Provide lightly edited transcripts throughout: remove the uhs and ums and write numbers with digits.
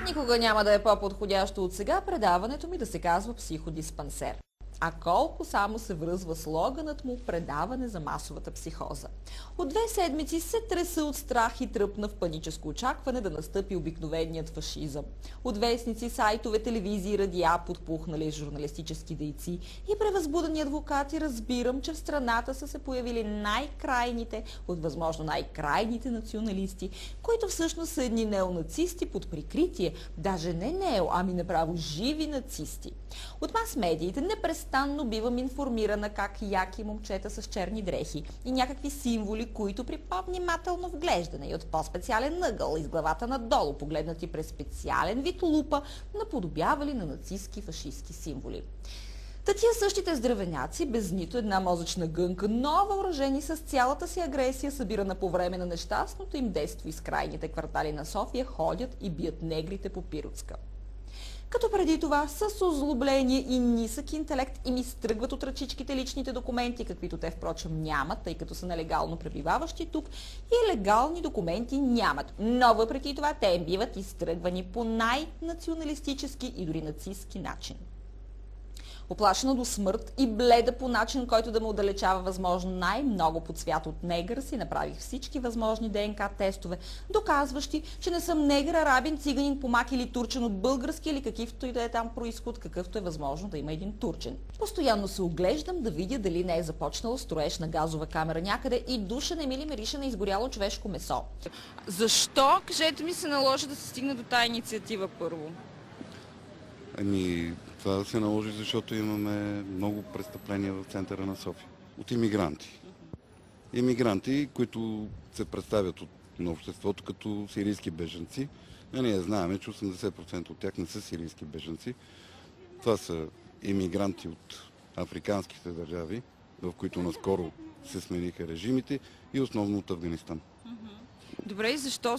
Никога няма да е по-подходящо от сега предаването ми да се казва психодиспансер. А колко само се връзва слоганът му предаване за масовата психоза. От 2 седмици се треса от страх и тръпна в паническо очакване да настъпи обикновеният фашизъм. От вестници, сайтове, телевизии, радиа подпухнали журналистически дейци и превъзбудени адвокати разбирам, че в страната са се появили най-крайните, от възможно най-крайните националисти, които всъщност са едни неонацисти под прикритие, даже не нео, ами направо живи нацисти. От мас-медиите непрестанно бивам информирана как яки момчета с черни дрехи и някакви символи, които при по-внимателно вглеждане и от по-специален ъгъл из главата надолу, погледнати през специален вид лупа, наподобявали на нацистски фашистски символи. Та тия същите здравеняци, без нито една мозъчна гънка, но въоръжени с цялата си агресия, събирана по време на нещастното им детство из крайните квартали на София, ходят и бият негрите по Пиротска. Като преди това с озлобление и нисък интелект им изтръгват от ръчичките личните документи, каквито те впрочем нямат, тъй като са нелегално пребиваващи тук и легални документи нямат. Но въпреки това те им биват изтръгвани по най-националистически и дори нацистски начин. Оплашена до смърт и бледа по начин, който да ме отдалечава възможно най-много под свят от негър, си направих всички възможни ДНК тестове, доказващи, че не съм негър, арабин, циганин, помак или турчен от български или какъвто и да е там происход, какъвто е възможно да има един турчен. Постоянно се оглеждам да видя дали не е започнал строеж на газова камера някъде и душа не ми ли мирише на изгоряло човешко месо. Защо, кажете ми, се наложи да се стигне до тая инициатива първо? Това се наложи, защото имаме много престъпления в центъра на София. От имигранти. Имигранти, които се представят на обществото като сирийски бежанци. А ние знаем, че 80% от тях не са сирийски бежанци. Това са имигранти от африканските държави, в които наскоро се смениха режимите и основно от Афганистан. Добре, и защо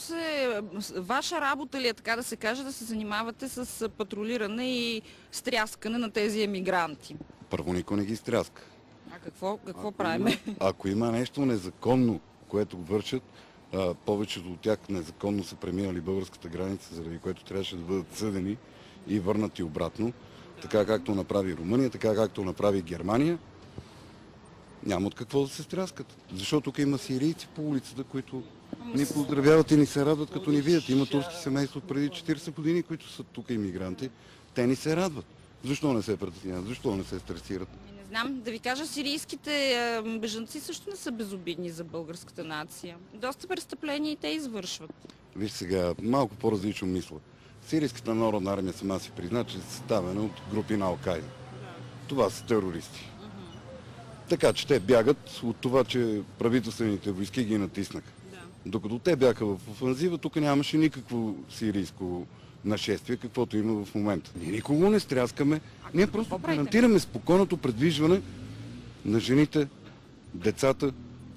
ваша работа ли е, така да се каже, да се занимавате с патрулиране и стряскане на тези емигранти? Първо никой не ги стряска. А какво правим? Ако има нещо незаконно, което вършат, повечето от тях незаконно са преминали българската граница, заради което трябваше да бъдат съдени и върнати обратно, така както направи Румъния, така както направи Германия, няма от какво да се стряскат. Защото тук има сирийци по улицата, които ни поздравяват и ни се радват, като ни видят. Има турски семейства преди 40 години, които са тук имигранти. Те ни се радват. Защо не се притесняват? Защо не се стресират? Не знам. Да ви кажа, сирийските бежанци също не са безобидни за българската нация. Доста престъпления и те извършват. Виж сега, малко по-различно мисля. Сирийската народна армия сама си призна, че е съставена от групи на Ал-Кайда. Това са терористи. Така че те бягат от това, че правителствените войски ги натиснаха. Докато те бяха в офанзива, тук нямаше никакво сирийско нашествие, каквото има в момента. Ние никого не стряскаме, ние просто гарантираме спокойното предвижване на жените, децата,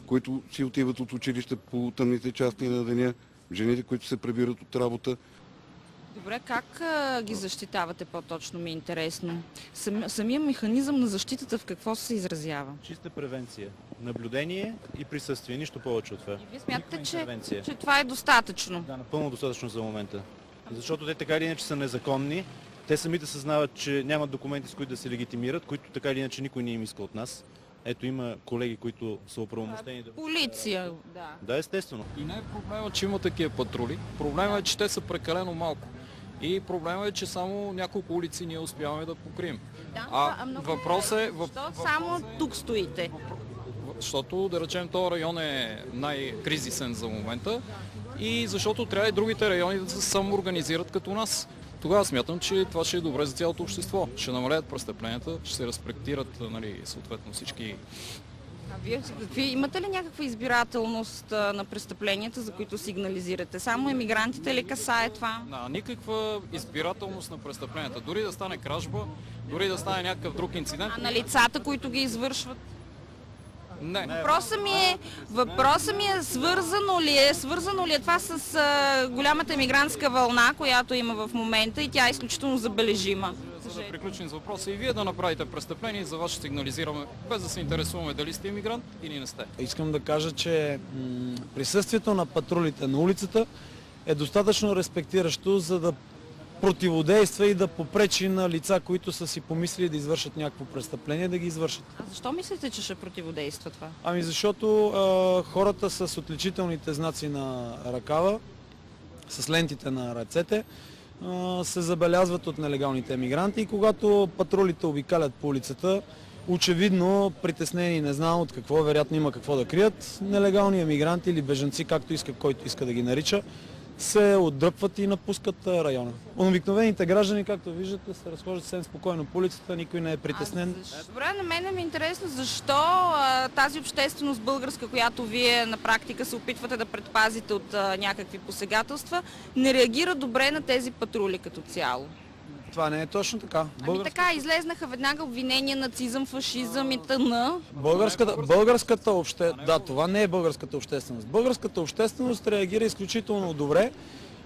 които си отиват от училище по тъмните части на деня, жените, които се прибират от работа. Добре, как ги защитавате по-точно, ми е интересно? Самия механизъм на защитата в какво се изразява? Чиста превенция. Наблюдение и присъствие. Нищо повече от това. И вие смятате, че това е достатъчно? Да, напълно достатъчно за момента. Защото те така или иначе са незаконни. Те самите съзнават, че нямат документи, с които да се легитимират, които така или иначе никой не им иска от нас. Ето има колеги, които са оправомощени да... Полиция, да. Да, естествено. И не е проблема, че има такива патрули. Проблема е, че те са прекалено малко. И проблема е, че само няколко улици ние успяваме да покрием. Да, въпросът е... Защо само тук стоите? Защото, да речем, този район е най-кризисен за момента и защото трябва и другите райони да се самоорганизират като нас. Тогава смятам, че това ще е добре за цялото общество. Ще намалят престъпленията, ще се респектират съответно всички. Вие имате ли някаква избирателност на престъпленията, за които сигнализирате? Само емигрантите ли касае това? Никаква избирателност на престъпленията. Дори да стане кражба, дори да стане някакъв друг инцидент. А на лицата, които ги извършват? Не. Въпросът ми е свързано ли е това с голямата емигрантска вълна, която има в момента и тя е изключително забележима? За да приключим с въпроса и вие да направите престъпление, за вас ще сигнализираме, без да се интересуваме дали сте имигрант или не сте. Искам да кажа, че присъствието на патрулите на улицата е достатъчно респектиращо, за да противодейства и да попречи на лица, които са си помислили да извършат някакво престъпление, да ги извършат. А защо мислите, че ще противодейства това? Ами защото хората с отличителните знаци на ръкава, с лентите на ръцете, се забелязват от нелегалните емигранти и когато патрулите обикалят по улицата, очевидно притеснени, не знам от какво, вероятно има какво да крият, нелегални емигранти или бежанци, както иска, който иска да ги нарича, се отдръпват и напускат района. Обикновените граждани, както виждате, се разхождат съвсем спокойно по улицата, никой не е притеснен. Добре, на мен ми е интересно защо тази общественост българска, която вие на практика се опитвате да предпазите от някакви посегателства, не реагира добре на тези патрули като цяло. Това не е точно така. Ами така, излезнаха веднага обвинения, нацизъм, фашизъм и т.н. Българската общественост, да, това не е българската общественост. Българската общественост реагира изключително добре.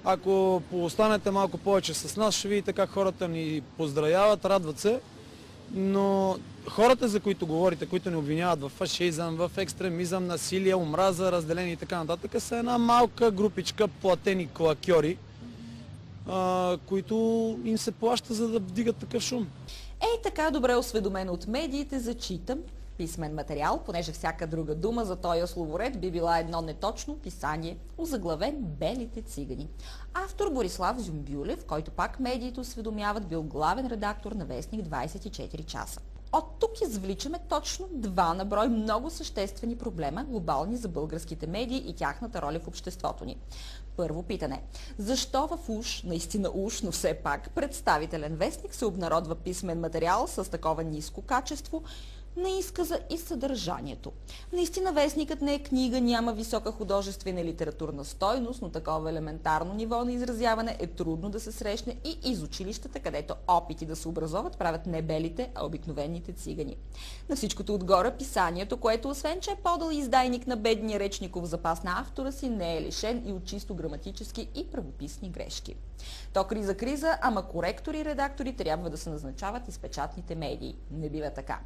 Ако останете малко повече с нас, ще видите как хората ни поздравяват, радват се. Но хората, за които говорите, които ни обвиняват в фашизъм, в екстремизъм, насилие, омраза, разделение и така нататък, са една малка групичка платени клакьори, които им се плаща, за да вдигат такъв шум. Ей така добре осведомен от медиите, зачитам писмен материал, понеже всяка друга дума за този словоред би била едно неточно писание, озаглавен "Белите цигани". Автор Борислав Зюмбюлев, който пак медиите осведомяват, бил главен редактор на вестник 24 часа. От тук извличаме точно два на брой много съществени проблема, глобални за българските медии и тяхната роля в обществото ни. Първо питане. Защо в наистина но все пак, представителен вестник се обнародва писмен материал с такова ниско качество на изказа и съдържанието? Наистина вестникът не е книга, няма висока художествена и литературна стойност, но такова елементарно ниво на изразяване е трудно да се срещне и из училищата, където опити да се образоват правят не белите, а обикновените цигани. На всичкото отгоре писанието, което освен че е подал издайник на бедния речников запас на автора си, не е лишен и от чисто граматически и правописни грешки. То криза, ама коректори и редактори трябва да се назначават из печатните медии. Не бива така.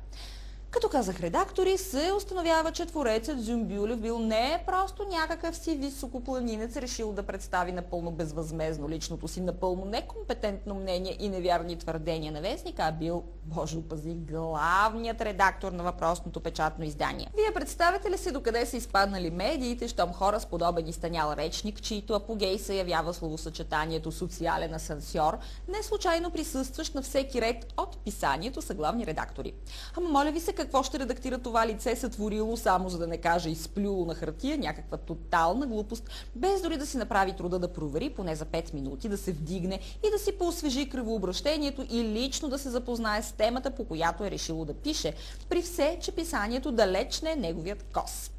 Като казах редактори, се установява, че творецът Зюмбюлев бил не просто някакъв си високопланинец, решил да представи напълно безвъзмездно личното си напълно некомпетентно мнение и невярни твърдения на вестника, а бил, боже опази, главният редактор на въпросното печатно издание. Вие представете ли си докъде са изпаднали медиите, щом хора с подобен изтънял речник, чието апогей се явява словосъчетанието социален асансьор, не случайно присъстващ на всеки ред от писанието са главни редактори. Ама моля ви се, какво ще редактира това лице, сътворило, само за да не каже изплюло на хартия, някаква тотална глупост, без дори да си направи труда да провери поне за 5 минути, да се вдигне и да си поосвежи кръвообращението и лично да се запознае с темата, по която е решило да пише, при все, че писанието далеч не е неговият кос.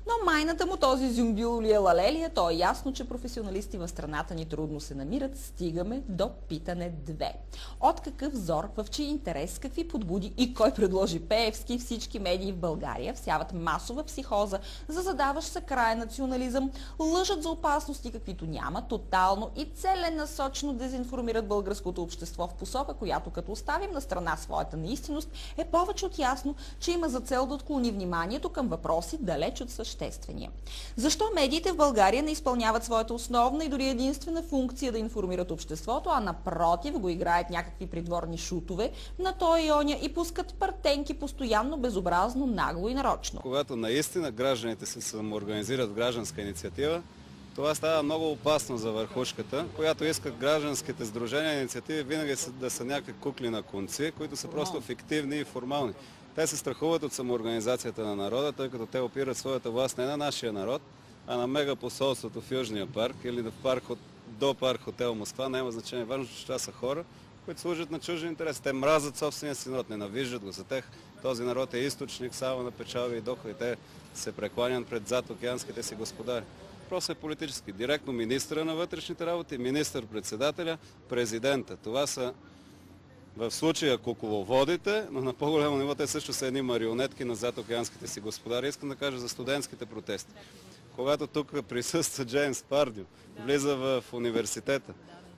Но майната му този Зюмбюл ли е лалелия, то е ясно, че професионалисти в страната ни трудно се намират. Стигаме до питане 2. От какъв взор, в чий интерес, какви подбуди и кой предложи Пеевски всички медии в България всяват масова психоза за задаващ се краен национализъм, лъжат за опасности, каквито няма, тотално и целенасочено дезинформират българското общество в посока, която като оставим на страна своята неистинност, е повече от ясно, че има за цел да отклони вниманието към въпроси далеч от съществения. Защо медиите в България не изпълняват своята основна и дори единствена функция да информират обществото, а напротив го играят някакви придворни шутове на той и оня и пускат партенки постоянно, безобразно, нагло и нарочно? Когато наистина гражданите се самоорганизират в гражданска инициатива, това става много опасно за върхушката, която искат гражданските сдружения и инициативи винаги да са някакви кукли на конци, които са просто фиктивни и формални. Те се страхуват от самоорганизацията на народа, тъй като те опират своята власт не на нашия народ, а на мегапосолството в Южния парк или до парк хотел Москва. Няма значение. Важно, че това са хора, които служат на чужди интерес. Те мразят собствения си народ, ненавиждат го. За тях този народ е източник само на печалби и доходи. Те се прекланят пред задокеанските си господари. Въпросът е политически. Директно министъра на вътрешните работи, министър-председателя, президента. Това са в случая кукловодите, но на по-голямо ниво те също са едни марионетки на задокеанските си господари. Искам да кажа за студентските протести. Когато тук присъства Джеймс Пардю, влиза в университета,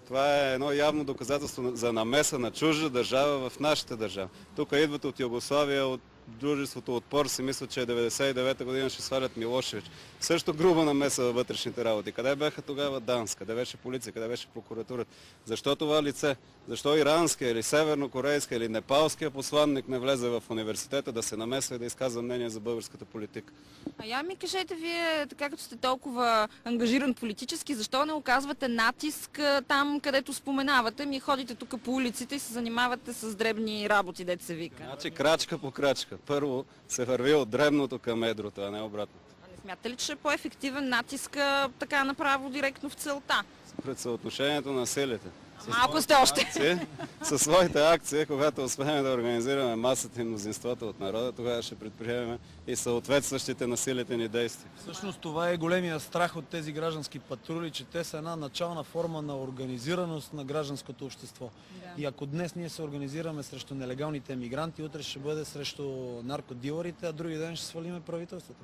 това е едно явно доказателство за намеса на чужда държава в нашата държава. Тук идват от Югославия, от дружеството Отпор си мислят, че 99-та година ще свалят Милошевич. Също груба намеса във вътрешните работи. Къде бяха тогава ДАНС? Къде беше полиция? Къде беше прокуратурата? Защо това лице? Защо иранския или севернокорейския или непалския посланник не влезе в университета да се намесва и да изказва мнение за българската политика? А я ми кажете вие, така като сте толкова ангажиран политически, защо не оказвате натиск там, където споменавате? Ми ходите тук по улиците и се занимавате с дребни работи, дето се вика. Значи крачка по крачка. Първо се върви от дребното към едрото, а не обратно. А не смятате ли, че е по-ефективен натиск така направо директно в целта? Пред съотношението на силите. Малко сте още. Със своите акции, когато успеем да организираме масата и мнозинството от народа, тогава ще предприемем и съответстващите на силите ни действия. Всъщност това е големия страх от тези граждански патрули, че те са една начална форма на организираност на гражданското общество. Да. И ако днес ние се организираме срещу нелегалните емигранти, утре ще бъде срещу наркодилърите, а други ден ще свалиме правителството.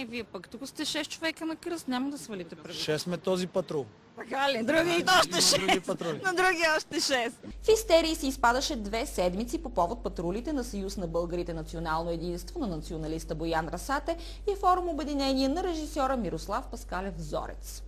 Вие пък тук сте 6 човека на кръст, няма да свалите правителството. 6 сме този патрул. Така ли? Други още 6. На други още 6. В истерии се изпадаше 2 седмици по повод патрулите на Съюз на българите Национално единство на националиста Боян Расате и форум Обединение на режисьора Мирослав Паскалев Зорец.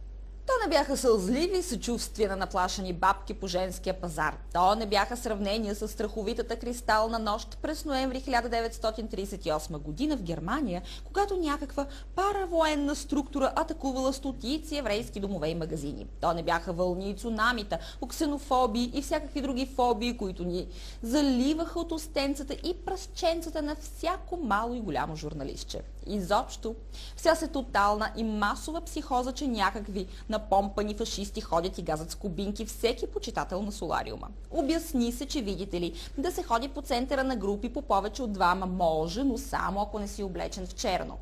То не бяха сълзливи съчувствия на наплашени бабки по женския пазар. То не бяха сравнения с страховитата кристална нощ през ноември 1938 година в Германия, когато някаква паравоенна структура атакувала стотици еврейски домове и магазини. То не бяха вълни и цунамита, ксенофобии и всякакви други фобии, които ни заливаха от остенцата и пръстченцата на всяко мало и голямо журналистче. Изобщо, вся се тотална и масова психоза, че някакви напомпани фашисти ходят и газат с кубинки всеки почитател на солариума. Обясни се, че видите ли, да се ходи по центъра на групи по повече от 2 може, но само ако не си облечен в черно.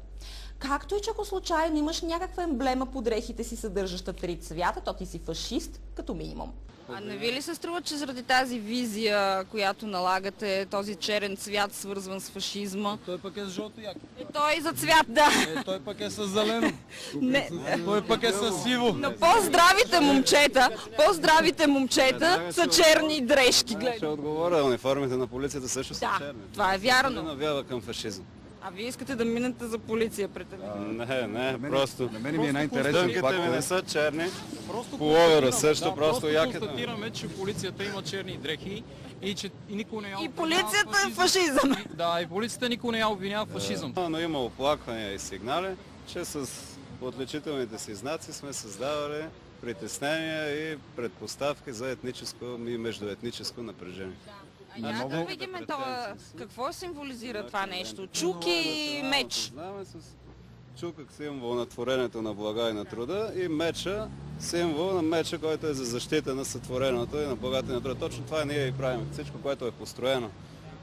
Както и че ако случайно имаш някаква емблема под дрехите си, съдържаща 3 цвята, то ти си фашист като минимум. А не ви ли се струва, че заради тази визия, която налагате, този черен цвят, свързван с фашизма? Той пък е с жълто яко. И той за цвят, да. Той пък е с зелено. Не. Той пък е с сиво. Но по-здравите момчета са черни дрежки. Ще отговоря, униформите на полицията също са черни. Това е вярно. Това навява към фашизъм. А вие искате да минете за полиция пред Не, просто. На мен ми е най-интересен факт. Дънките ми не са черни. Половера също, просто яката. Констатираме, че полицията има черни дрехи и че никой не я обвинява. И полицията е фашизъм. Да, и полицията никой не я обвинява в фашизъм. Но има оплаквания и сигнали, че с отличителните си знаци сме създавали притеснения и предпоставки за етническо и междуетническо напрежение. Да видим какво символизира това нещо. Чук и меч. Знаме с чукък символ на творението на блага и на труда и меча символ на меча, който е за защита на сътвореното и на благата и на труда. Точно това ние и правим. Всичко, което е построено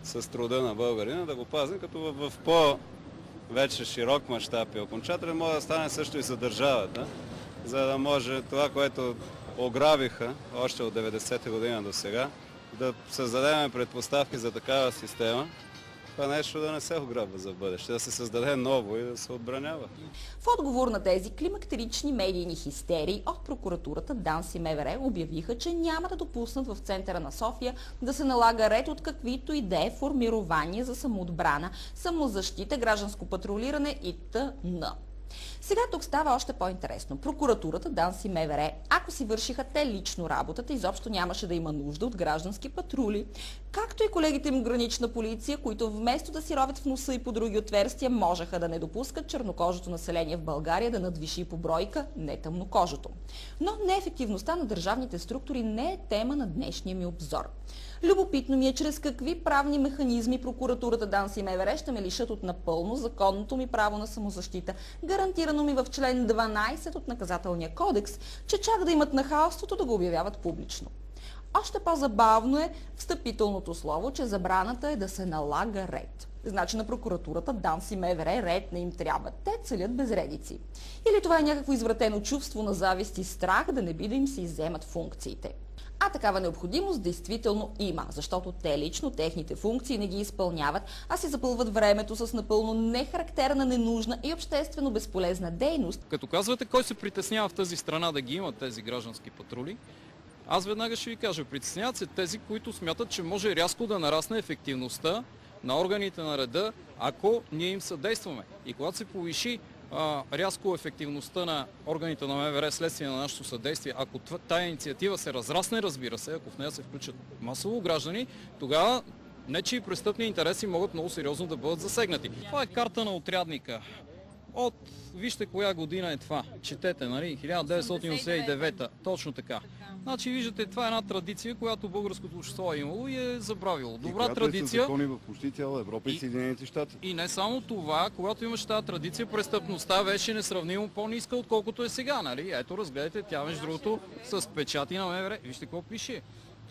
с труда на българина, да го пазим, като в по-вече широк мащаб и окончателен може да стане също и за държавата, за да може това, което ограбиха още от 90-та година до сега, да създадем предпоставки за такава система, това нещо да не се ограбва за бъдеще, да се създаде ново и да се отбранява. В отговор на тези климактерични медийни хистерии от прокуратурата ДАНС и МВР обявиха, че няма да допуснат в центъра на София да се налага ред от каквито и да е формирования за самоотбрана, самозащита, гражданско патрулиране и т.н. Сега тук става още по-интересно. Прокуратурата, ДАНС и МВР, ако си вършиха те лично работата, изобщо нямаше да има нужда от граждански патрули, както и колегите им гранична полиция, които вместо да си ровят в носа и по други отверстия, можеха да не допускат чернокожото население в България да надвиши по бройка не тъмнокожото. Но неефективността на държавните структури не е тема на днешния ми обзор. Любопитно ми е чрез какви правни механизми прокуратурата, ДАНС и МВР ще ме лишат от напълно законното ми право на самозащита, гарантирано ми в член 12 от Наказателния кодекс, че чак да имат нахалството да го обявяват публично. Още по-забавно е встъпителното слово, че забраната е да се налага ред. Значи на прокуратурата, ДАНС и МВР ред не им трябва. Те целят безредици. Или това е някакво извратено чувство на завист и страх да не би да им се изземат функциите. А такава необходимост действително има, защото те лично техните функции не ги изпълняват, а си запълват времето с напълно нехарактерна, ненужна и обществено безполезна дейност. Като казвате кой се притеснява в тази страна да ги имат тези граждански патрули, аз веднага ще ви кажа, притесняват се тези, които смятат, че може рязко да нарасне ефективността на органите на реда, ако ние им съдействаме. И когато се повиши рязко ефективността на органите на МВР следствие на нашето съдействие, ако тая инициатива се разрасне, разбира се, ако в нея се включат масово граждани, тогава нечии престъпни интереси могат много сериозно да бъдат засегнати. Това е карта на отрядника. Вижте коя година е това. Четете, нали? 1989-та. Точно така. Значи, виждате, това е една традиция, която българското общество е имало и е забравило. Добра традиция. Е закони в почти цяла Европа и Съединените щати. И не само това, когато имаше тази традиция, престъпността беше несравнимо по-ниска, отколкото е сега, нали? Ето, разгледайте, тя между другото с печати на МВР. Вижте какво пише.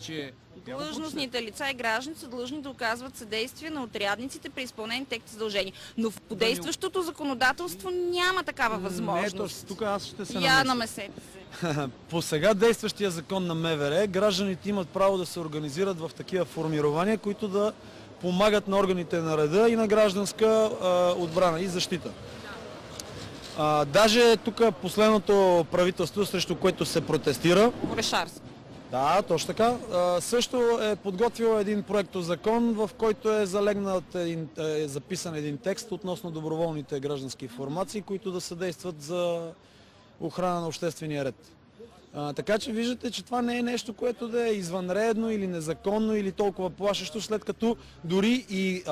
Че длъжностните лица и граждани са длъжни да оказват съдействие на отрядниците при изпълнение на техните задължения. Но в подействащото законодателство няма такава възможност. Тук аз ще се намесете се. По сега действащия закон на МВР, гражданите имат право да се организират в такива формирования, които да помагат на органите на реда и на гражданска отбрана и защита. Даже тук последното правителство, срещу което се протестира, Орешарски. Да, точно така. Също е подготвил един проектозакон, в който е записан един текст относно доброволните граждански формации, които да съдействат за охрана на обществения ред. Така че виждате, че това не е нещо, което да е извънредно или незаконно или толкова плашещо, след като дори и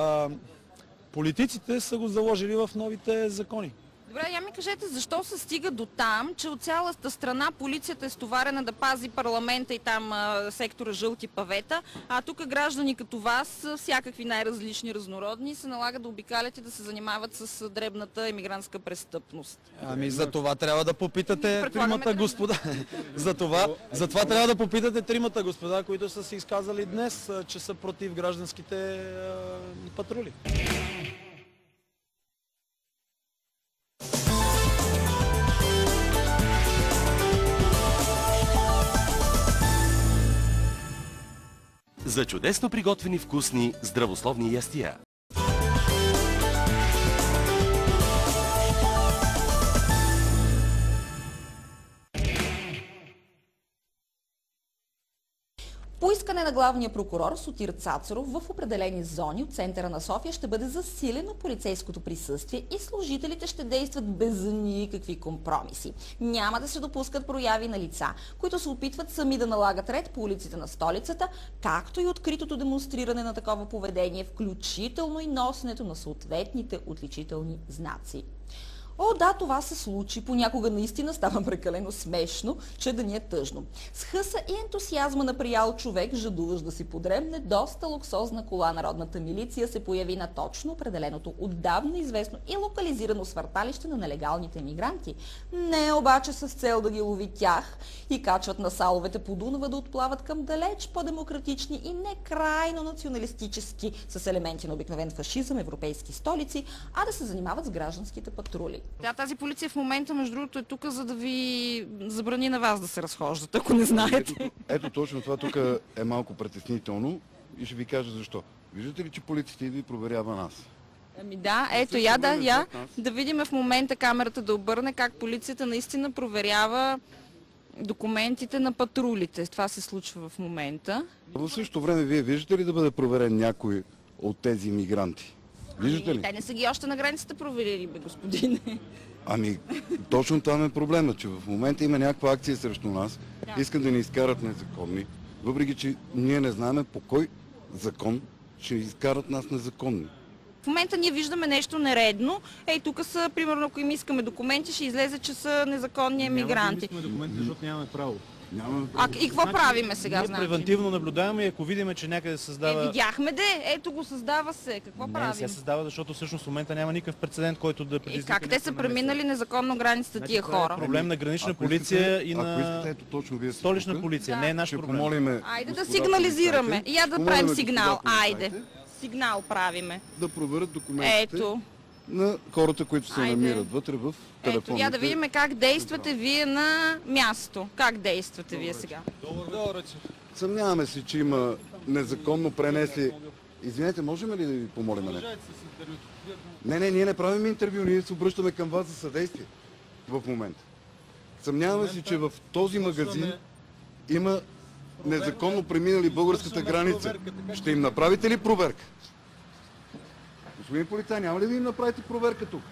политиците са го заложили в новите закони. Добре, я ми кажете, защо се стига до там, че от цялата страна полицията е стоварена да пази парламента и там сектора жълти павета, а тук граждани като вас, всякакви най-различни, разнородни, се налагат да обикалят и да се занимават с дребната емигрантска престъпност? За това трябва да попитате тримата господа. За това трябва да попитате тримата господа, които са се изказали днес, че са против гражданските патрули. За чудесно приготвени вкусни, здравословни ястия. По искане на главния прокурор Сотир Цацаров в определени зони от центъра на София ще бъде засилено полицейското присъствие и служителите ще действат без никакви компромиси. Няма да се допускат прояви на лица, които се опитват сами да налагат ред по улиците на столицата, както и откритото демонстриране на такова поведение, включително и носенето на съответните отличителни знаци. О, да, това се случи. Понякога наистина става прекалено смешно, че да ни е тъжно. С хъса и ентусиазма на приял човек, жадуваш да си подремне, доста луксозна кола Народната милиция се появи на точно определеното, отдавна известно и локализирано свърталище на нелегалните мигранти. Не обаче с цел да ги лови тях и качват на саловете по Дунава да отплават към далеч по-демократични и не крайно националистически с елементи на обикновен фашизъм европейски столици, а да се занимават с гражданските патрули. Да, тази полиция в момента, между другото, е тук, за да ви забрани на вас да се разхождат, ако не знаете. Ето точно това тук е малко притеснително и ще ви кажа защо. Виждате ли, че полицията идва и проверява нас? Ами да, ето да видим в момента камерата да обърне как полицията наистина проверява документите на патрулите. Това се случва в момента. В същото време вие виждате ли да бъде проверен някой от тези мигранти? Виждате ли? Те не са ги още на границата проверили, бе, господине. Ами, точно там е проблема, че в момента има някаква акция срещу нас, искат да ни изкарат незаконни, въпреки че ние не знаем по кой закон ще изкарат нас незаконни. В момента ние виждаме нещо нередно. Ей, тук са, примерно, ако им искаме документи, ще излезе, че са незаконни емигранти. Няма да документи, защото нямаме право. И какво правиме сега? Ние превентивно наблюдаваме и ако видим, че някъде създава... Видяхме ето го, създава се. Какво правим? Не се създава, защото всъщност в момента няма никакъв прецедент, който да предизвика... И как те са преминали незаконно границата тия хора? Това е проблем на гранична полиция и на столична полиция. Не е наш проблем. Айде да сигнализираме. Я да правим сигнал. Айде. Сигнал правиме. Да проверят документите на хората, които се намират вътре в телефоните. Ето, я да видим как действате вие на място. Как действате вие сега? Съмняваме се, че има незаконно пренесли... Извинете, можем ли да ви помолим? Не, ние не правим интервю, ние се обръщаме към вас за съдействие в момента. Съмняваме се, че в този магазин има незаконно преминали българската граница. Ще им направите ли проверка? Господин полицай, няма ли да им направите проверка тук?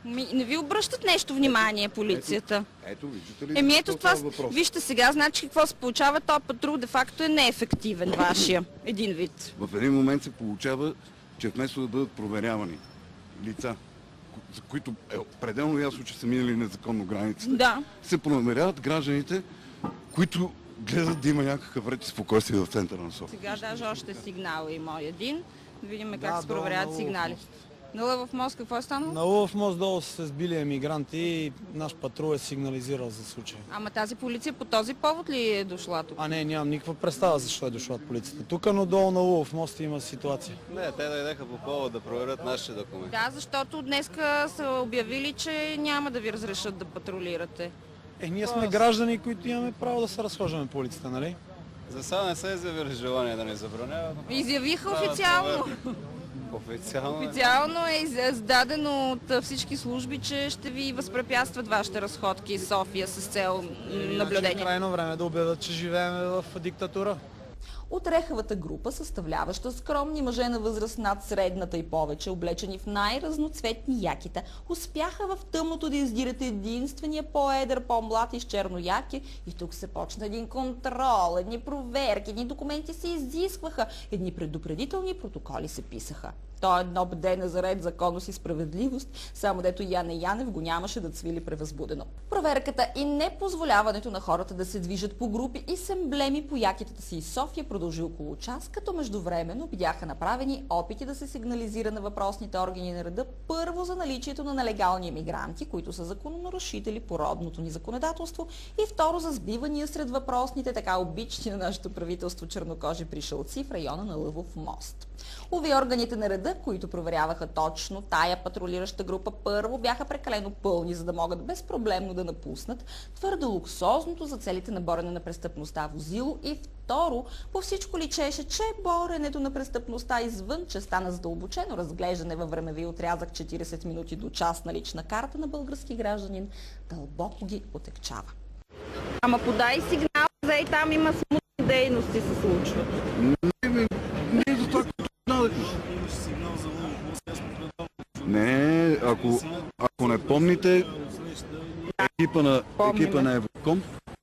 Не ви обръщат нещо внимание полицията. Ето, виждате ли? Ето това, вижте сега, значи какво се получава, този патрул де-факто е неефективен вашия, един вид. В един момент се получава, че вместо да бъдат проверявани лица, за които е пределно ясно, че са минали незаконно границите, се проверяват гражданите, които гледат да има някакъв ред и спокойствие в центъра на София. Сега даже още сигнал има един. Да видим как се проверяват сигнали. На Лъвов мост какво е станало? На Лъвов мост долу са се сбили емигранти и наш патрул е сигнализирал за случая. Ама тази полиция по този повод ли е дошла тук? Не, нямам никаква представа защо е дошла полицията тук, но долу на Лъвов мост има ситуация. Не, те дойдеха по повод да проверят нашите документи. Да, защото днеска са обявили, че няма да ви разрешат да патрулирате. Ние сме граждани, които имаме право да се разхождаме по улицата, нали? За сега не са изявили желание да ни забраняват. Изявиха официално. Официално е издадено от всички служби, че ще ви възпрепятстват вашите разходки из София с цел наблюдение. Е крайно време да обявят, че живеем в диктатура. От рехавата група, съставляваща скромни мъже на възраст над средната и повече, облечени в най-разноцветни якита, успяха в тъмното да издират единствения по-едър, по-млад и с черно яки. И тук се почна един контрол, едни проверки, едни документи се изискваха, едни предупредителни протоколи се писаха. То едно бдене за ред, законност и справедливост, само дето Яне Янев го нямаше да цвили превъзбудено. Проверката и непозволяването на хората да се движат по групи и с емблеми по якитата си из София продължи около час, като междувременно бяха направени опити да се сигнализира на въпросните органи на реда първо за наличието на нелегални емигранти, които са закононарушители по родното ни законодателство, и второ за сбивания сред въпросните така обични на нашето правителство чернокожи пришълци в района на Лъвов мост. Уви, органите на реда, които проверяваха точно тая патрулираща група, първо бяха прекалено пълни, за да могат безпроблемно да напуснат твърде луксозното за целите на борене на престъпността возило, и второ, по всичко личеше, че боренето на престъпността извън частта на задълбочено разглеждане във времеви отрязък 40 минути до час на лична карта на български гражданин дълбоко ги отекчава. Ама подай сигнал, за и там има смутни дейности се случват. Не, за това, не, ако не помните, екипа на Евроком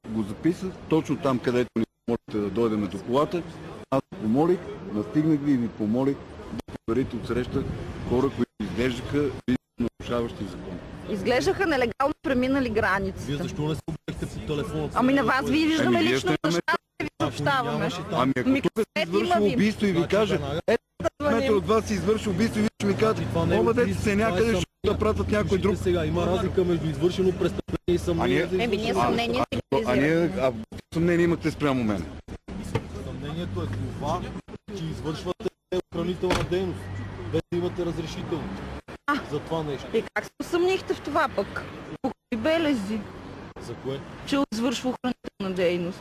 го записа точно там, където ни можете да дойдем до колата. Аз помолих, настигнах ви и ви помолих да проверите отсреща хора, които изглеждаха нарушаващи закон. Изглеждаха нелегално преминали границата. Вие защо не се обръщате по телефона? Ами на вас ви виждаме лично неща, ви съобщаваме. Ами ако тук се извършва убийство и ви каже, метър от вас се извърши убийство и ви кажете, обадете се някъде, защото да пратят някой друг. Сега има разлика между извършено престъпление и съмнение за ние съмнение съмнение имате спрямо мен. Съмнението е това, че извършвате охранителна дейност, без да имате разрешително за това нещо. И как се усъмнихте в това пък? Какви белези? За кое? Че извършва охранителна дейност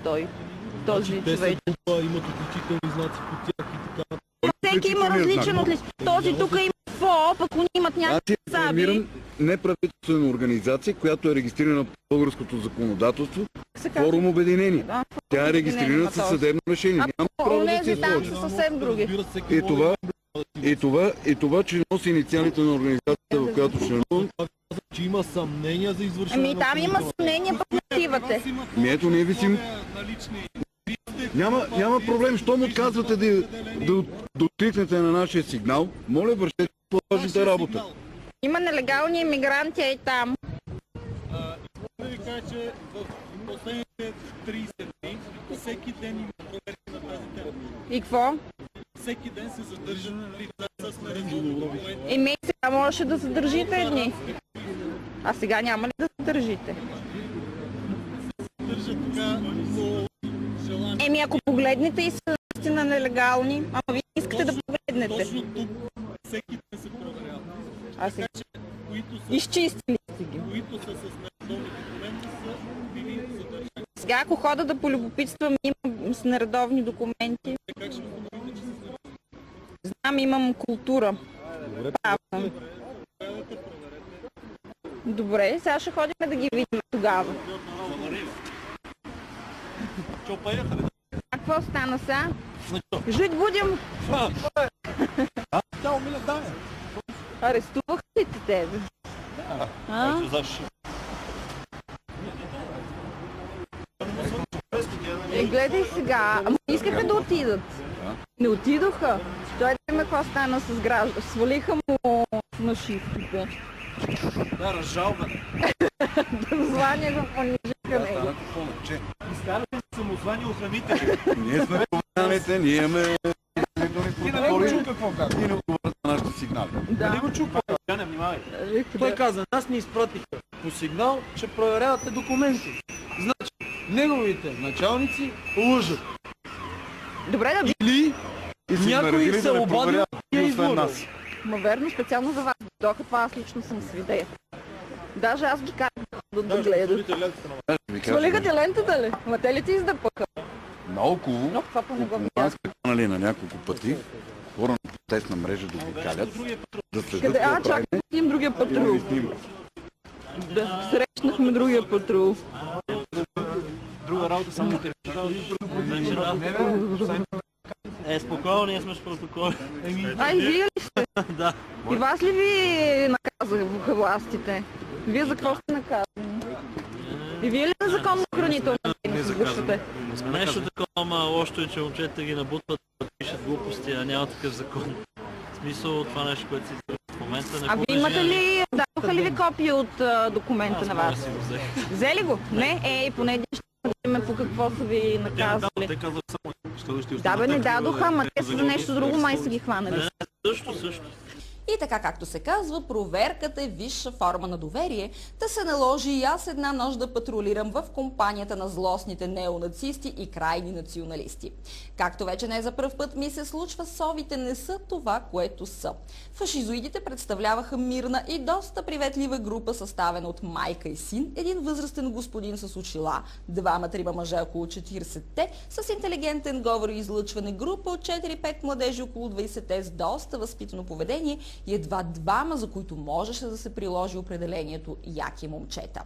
този човек. Те са група, имат отличителни знаци по тях и така. Всеки има различен отличител. Този тук има ФО, пък они имат някакви саби. Неправителствена организация, която е регистрирана по българското законодателство, Форум Обединение. Тя е регистрирана със съдебно решение. Няма право да се там са съвсем други. И това, че носи инициалите на организацията, в която членувам. Че има съмнения за извършване. Ами там има съмнения, пък не отивате. Ето ние висим. Няма проблем, щом отказвате да откликнете на нашия сигнал, моля, вършете по-важната работа. Има нелегални емигранти и там. Да ви кажа, че в последните 30 дни всеки ден има проверки на тази тема. И какво? Всеки ден се задържат лица с нередовни документи. Еми сега можеше да задържите едни. А сега няма ли да задържите? Задържат така по желание. Еми ако погледнете и са наистина нелегални, ама вие искате да погледнете. Точно тук всеки ден се проверява. А сега изчистили сте ги. Които са с нередовни документи са били задържани. Сега ако хода да полюбопитствам, имам с нередовни документи. Как ще установите, че са задържани? Знам, имам култура. Правна. Добре, сега ще ходим да ги видим тогава. какво стана сега? Жить будем? Тя умиля, да. Арестуваха ли те тебе? Гледай сега, ама искаха да отидат. Не отидоха. Той да има какво стана с граждан. Свалиха му нашивките. Да, разжалване. Да звания го понижиха него. Изкарали самозвани охранители. Ние сме проверяните, ние имаме... Ти не го чу какво казва. Ти не отговарят на нашите сигнали. Не го чу какво казва. Не внимавай. Той каза, нас ни изпратиха по сигнал, че проверявате документи. Значи, неговите началници лъжат. Добре да би. Или някой се обадил и е излъгал. Ма верно, специално за вас. Дока това аз лично съм свидетел. Даже аз ги карам да гледат. Свалиха ти лентата ли? Ма те ли ти издъпаха? Наоколо, Но това не го около канали на няколко пъти, хора на протестна мрежа да го калят, да следят какво чакай, им другия патрул. Да, срещнахме другия патрул. Друга работа само те. Спокойно, ние сме с протокол. И вие ли сте? Да. И вас ли ви наказаха властите? Вие за какво сте наказани? И вие ли незаконно охранителна дейност извършвате? Нещо такова, ама лошото е, че момчета ги набутват да пишат глупости, а няма такъв закон. В смисъл това нещо, което се извършва в момента. А вие имате ли, дадоха ли ви копия от документа на вас? Взели го? Не? Поне един ще видим по какво са ви наказали. Те казват само, да бе, не дадоха, ама те са за нещо друго, май са ги хванали. Също. И така, както се казва, проверката е висша форма на доверие, да се наложи и аз една нощ да патрулирам в компанията на злостните неонацисти и крайни националисти. Както вече не за пръв път ми се случва, совите не са това, което са. Фашизоидите представляваха мирна и доста приветлива група, съставена от майка и син, един възрастен господин с очила, двама-трима мъже около 40-те, с интелигентен говор и излъчване, група от 4-5 младежи около 20-те с доста възпитано поведение и едва двама, за които можеше да се приложи определението яки момчета.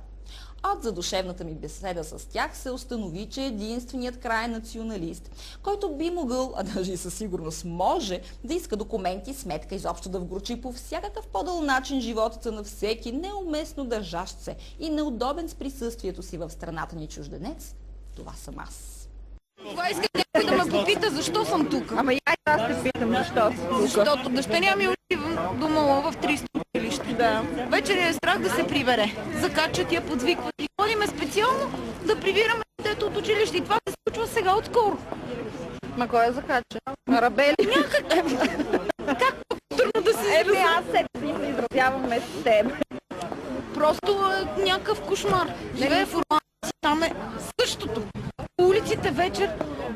От задушевната ми беседа с тях се установи, че единственият краен националист, който би могъл, а даже и със сигурност може, да иска документи, сметка, изобщо да вгручи по всякакъв по-дъл начин животата на всеки неуместно държащ се и неудобен с присъствието си в страната ни чужденец, това съм аз. Това иска някой да ме попита защо съм тук. Ама и аз те питам защо си тук. Защото дъщеря ми отива дома в 300 училище. Да. Вече не е страх да се прибере. Закачат я, подвикват и ходиме специално да прибираме детето от училище. И това се случва сега отскоро. Ма кой е закача? Арабели? Как трудно да се изразя? Аз се изразявам вместо теб. Просто е някакъв кошмар. Живее в Урбанци, там е същото. По улиците вечер,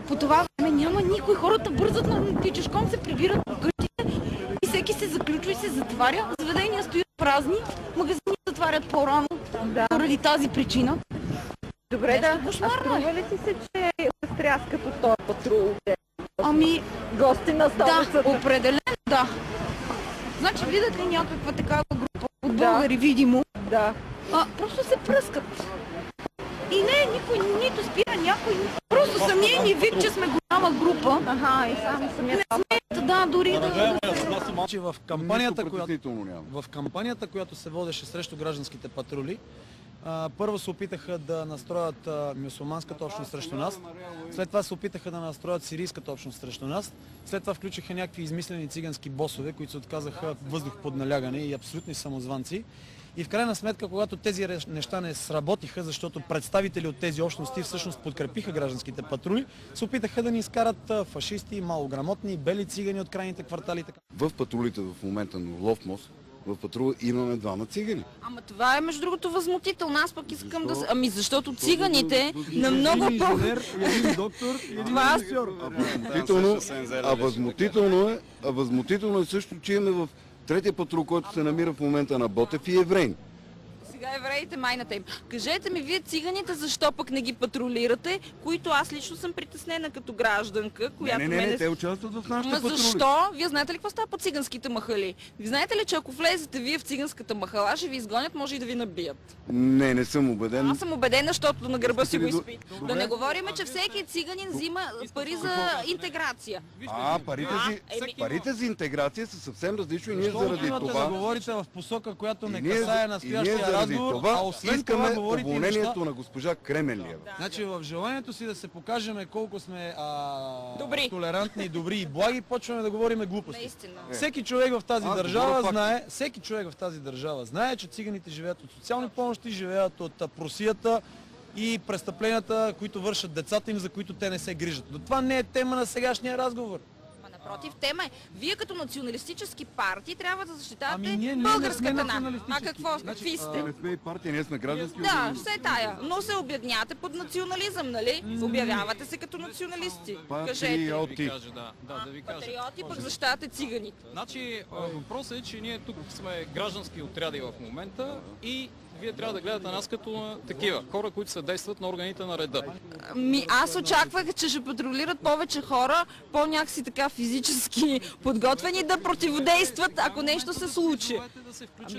по това време няма никой. Хората бързат на тичешком, се прибират по къщите и всеки се заключва и се затваря. Заведения стоят празни, магазини затварят по-рано, поради тази причина. Добре, а струва ли ти се, че се стряскат от този патрул? Ами, гости на столицата? Да, определено да. Значи видят ли някаква такава група от българи, видимо? Да. Просто се пръскат. И не, никой нито спира някой. Просто самия ни вид, че сме голяма група. И само самия да, дори да се... В кампанията, която се водеше срещу гражданските патрули, първо се опитаха да настроят мюсюлманската общност срещу нас, след това се опитаха да настроят сирийската общност срещу нас, след това включиха някакви измислени цигански босове, които се отказаха въздух под налягане и абсолютни самозванци. И в крайна сметка, когато тези неща не сработиха, защото представители от тези общности всъщност подкрепиха гражданските патрули, се опитаха да ни изкарат фашисти, малограмотни, бели цигани от крайните квартали. В патрулите в момента на Ловмост, в патрула имаме двама цигани. Ама това е между другото възмутително. Аз пък искам да... Ами защото циганите на много по... Един доктор и един режисьор. Възмутително е също, че имаме в третия патрул, който се намира в момента на Ботев и еврейн. Сега евреите майната им. Кажете ми, вие циганите, защо пък не ги патрулирате, които аз лично съм притеснена като гражданка, която Не, те участват в нашата патрули. Защо? Вие знаете ли какво става по циганските махали? Вие знаете ли, че ако влезете вие в циганската махала, ще ви изгонят, може и да ви набият? Не съм убеден. Аз съм убедена, защото на гърба си го изпит. Да не говорим, че всеки циганин взима пари за интеграция. Парите за интеграция са съвсем различни и ние заради да това... говорите в посока, която не касае настоящия разговор, а освен искаме това говорите уволнението на госпожа Кременлиева. Значи в желанието си да се покажем колко сме добри, толерантни, добри и благи, почваме да говорим глупости. Наистина. Всеки човек в тази държава знае, че циганите живеят от социални помощи, живеят от просията и престъпленията, които вършат децата им, за които те не се грижат. Но това не е тема на сегашния разговор. Напротив, тема е. Вие като националистически партии трябва да защитавате ние българската нация. А какво? Какви сте? Не сме и партия, ние сме граждански. Да, все тая. Но се обедняте под национализъм, нали? Обявявате се като националисти. Патриоти. Патриоти, пък защитавате циганите. Значи въпросът е, че ние тук сме граждански отряди в момента и вие трябва да гледате нас като такива хора, които съдействат на органите на реда. Аз очаквах, че ще патрулират повече хора, по-някакси така физически подготвени да противодействат, ако нещо се случи.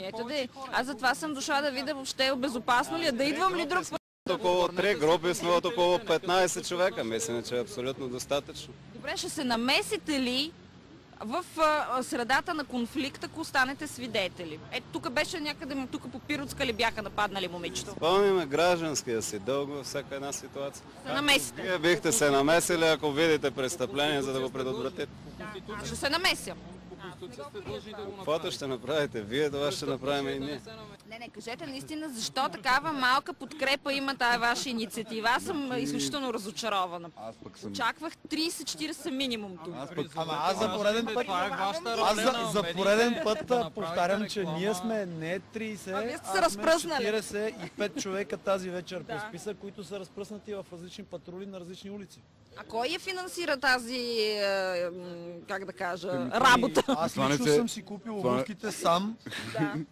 Ето да е. Аз затова съм дошла да видя въобще безопасно ли е, да идвам ли друг път. Около 3 групи сме от около 15 човека. Мисля, че е абсолютно достатъчно. Добре, ще се намесите ли в средата на конфликт, ако останете свидетели? Ето тук беше някъде, тук по Пиротска ли бяха нападнали момичето? Спомняме гражданския си дълг във всяка една ситуация. Се намесите. Вие бихте се намесили, ако видите престъпление, за да го предотвратите. Аз ще се намеся. Каквото ще направите вие, това ще направим и ние. Не, кажете наистина защо такава малка подкрепа има тая ваша инициатива. Аз съм изключително разочарована. Очаквах 30-40 минимум тук. Аз за пореден път повтарям, че ние сме не 30, а сме 45 човека тази вечер по списък, които са разпръснати в различни патрули на различни улици. А кой я финансира тази, как да кажа, работа? Аз лично съм си купил обувките сам,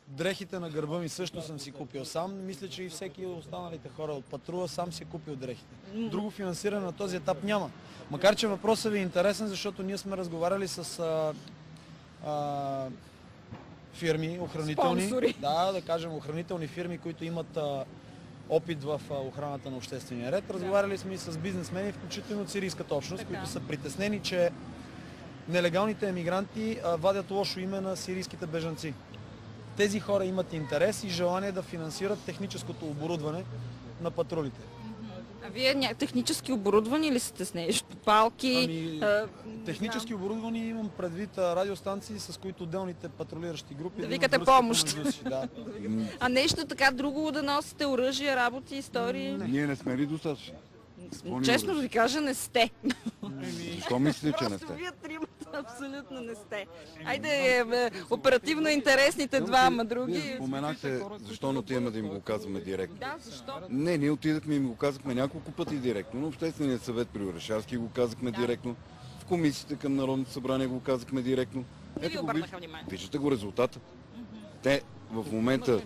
дрехите на гърба ми също съм си купил сам. Мисля, че и всеки останалите хора от патрула сам си е купил дрехите. Друго финансиране на този етап няма. Макар че въпросът ви е интересен, защото ние сме разговаряли с фирми, охранителни. Да кажем охранителни фирми, които имат опит в охраната на обществения ред. Разговаряли сме и с бизнесмени, включително от сирийската общност, които са притеснени, че нелегалните емигранти вадят лошо име на сирийските бежанци. Тези хора имат интерес и желание да финансират техническото оборудване на патрулите. А вие технически оборудвани ли сте с нещо? Палки? Технически оборудвани имам предвид радиостанции, с които отделните патрулиращи групи да викате помощ. А нещо така друго да носите, оръжие, работи, истории? Ние не сме ли достатъчно? Честно да ви кажа, не сте. Защо мислите, че не сте? Вие тримата абсолютно не сте. Айде, оперативно интересните двама други. Споменахте, защо не отиваме да им го казваме директно. Да, защо? Не, ние отидахме и им го казахме няколко пъти директно. На Обществения съвет при Орешарски го казахме директно. В комисиите към Народното събрание го казахме директно. Не ви обърнаха внимание. Виждате го резултата. Те в момента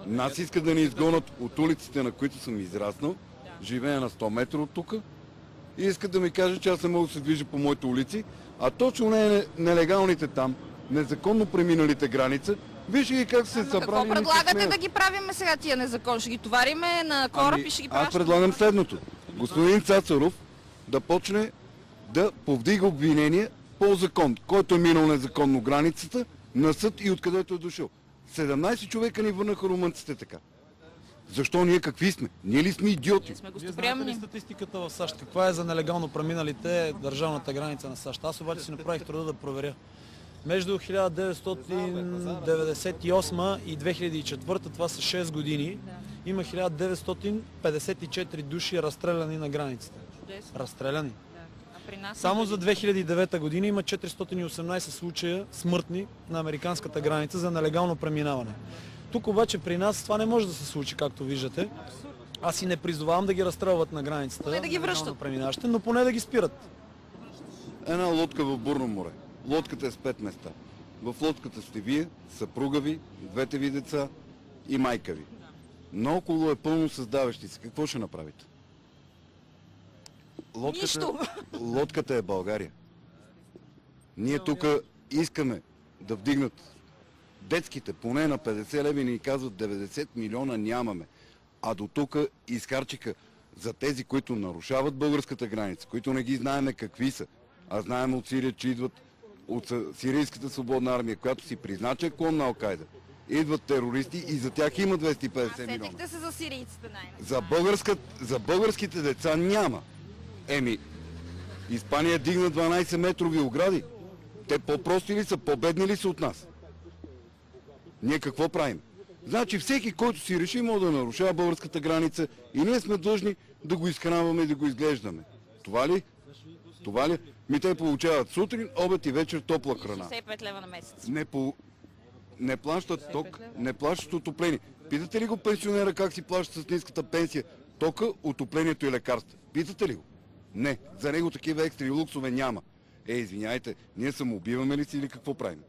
нас искат да ни изгонят от улиците, на които съм израснал. Живея на 100 метра от тук и искат да ми кажат, че аз не мога да се движа по моите улици, а точно нелегалните там, незаконно преминалите граница, виж ги как се събрали. Какво предлагате да ги правиме сега тия незаконно? Ще ги товариме на кораб и ще ги пращаме? Аз предлагам следното. Господин Цацаров да почне да повдига обвинения по закон, който е минал незаконно границата, на съд и откъдето е дошъл. 17 човека ни върнаха румънците така. Защо ние какви сме? Ние ли сме идиоти? Вие знаете ли статистиката в САЩ? Каква е за нелегално преминалите държавната граница на САЩ? Аз обаче си направих труда да проверя. Между 1998 и 2004, това са 6 години, има 1954 души разстреляни на границата. Разстреляни. Само за 2009 година има 418 случая смъртни на американската граница за нелегално преминаване. Тук обаче при нас това не може да се случи, както виждате. Аз и не призовавам да ги разстрелват на границата, поне да ги връщат, преминаващите, но поне да ги спират. Една лодка в бурно море. Лодката е с 5 места. В лодката сте вие, съпруга ви, двете ви деца и майка ви. Наоколо е пълно с давещи се. Какво ще направите? Нищо! Лодката е България. Ние тук искаме да вдигнат детските поне на 50 лева и ни казват 90 милиона нямаме. А до тук изхарчиха за тези, които нарушават българската граница, които не ги знаеме какви са, а знаем от Сирия, че идват от Сирийската свободна армия, която си призна, че е клон на Ал-Кайда. Идват терористи и за тях има 250 милиона. Сетихте се за сирийците най-накрая. За българските деца няма. Испания дигна 12 метрови огради. Те по-прости ли са, по-бедни ли са от нас? Ние какво правим? Значи всеки, който си реши, може да нарушава българската граница и ние сме длъжни да го изхранваме и да го изглеждаме. Това ли? Това ли? Те получават сутрин, обед и вечер топла храна. 65 лева на месец. Не плащат ток, не плащат отопление. Питате ли го пенсионера как си плаща с ниската пенсия тока, отоплението и лекарства? Питате ли го? Не. За него такива екстри луксове няма. Извиняйте, ние самоубиваме ли си или какво правим?